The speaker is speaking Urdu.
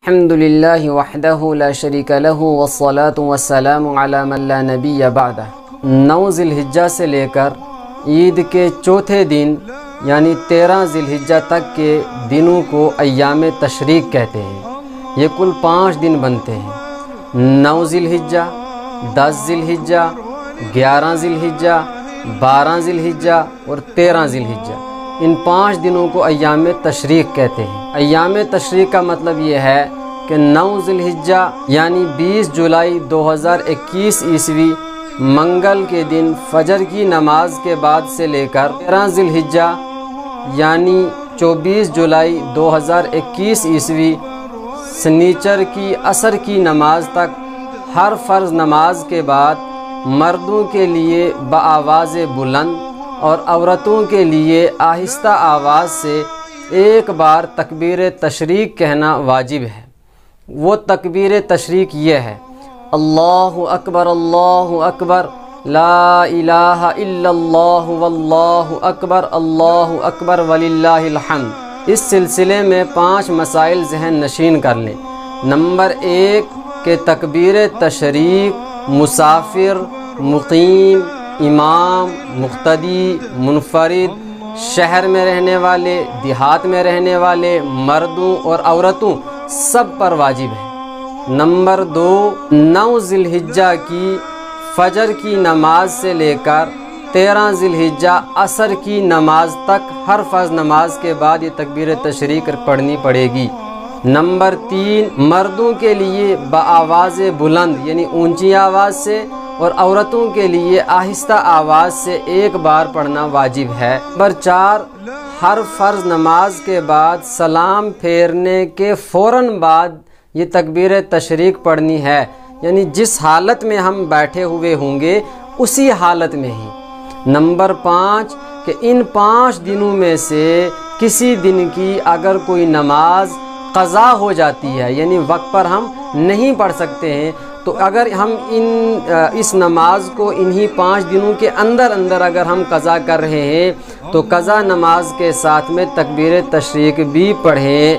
الحمدللہ وحدہ لا شریک لہ والصلاة والسلام علی من لا نبی بعدہ۔ 9 ذی الحجہ سے لے کر عید کے چوتھے دن یعنی 13 ذی الحجہ تک کے دنوں کو ایام تشریق کہتے ہیں۔ یہ کل 5 دن بنتے ہیں: 9 ذی الحجہ، 10 ذی الحجہ، 11 ذی الحجہ، 12 ذی الحجہ اور 13 ذی الحجہ۔ ان 5 دنوں کو ایام تشریق کہتے ہیں۔ ایام تشریق کا مطلب یہ ہے کہ 9 ذی الحجہ یعنی 20 جولائی 2021 عیسوی منگل کے دن فجر کی نماز کے بعد سے لے کر 13 ذی الحجہ یعنی 24 جولائی 2021 عیسوی سنیچر کی عصر کی نماز تک ہر فرض نماز کے بعد مردوں کے لیے بآواز بلند اور عورتوں کے لیے آہستہ آواز سے ایک بار تکبیر تشریق کہنا واجب ہے۔ وہ تکبیر تشریق یہ ہے: اللہ اکبر لا الہ الا اللہ واللہ اکبر وللہ الحمد۔ اس سلسلے میں 5 مسائل ذہن نشین کر لیں۔ نمبر 1 کہ تکبیر تشریق مسافر، مقیم، امام، مقتدی، منفرد، شہر میں رہنے والے، دیہات میں رہنے والے، مردوں اور عورتوں سب پر واجب ہے۔ نمبر 2 9 ذی الحجہ کی فجر کی نماز سے لے کر 13 ذی الحجہ عصر کی نماز تک ہر فرض نماز کے بعد یہ تکبیر تشریق پڑھنی پڑے گی۔ نمبر 3 مردوں کے لیے بآواز بلند یعنی اونچی آواز سے اور عورتوں کے لیے آہستہ آواز سے ایک بار پڑھنا واجب ہے۔ نمبر 4 ہر فرض نماز کے بعد سلام پھیرنے کے فوراً بعد یہ تکبیر تشریق پڑھنی ہے، یعنی جس حالت میں ہم بیٹھے ہوئے ہوں گے اسی حالت میں ہی۔ نمبر 5 کہ ان 5 دنوں میں سے کسی دن کی اگر کوئی نماز قضا ہو جاتی ہے یعنی وقت پر ہم نہیں پڑھ سکتے ہیں، تو اگر ہم اس نماز کو انہی 5 دنوں کے اندر اگر ہم قضا کر رہے ہیں تو قضا نماز کے ساتھ میں تکبیر تشریق بھی پڑھیں۔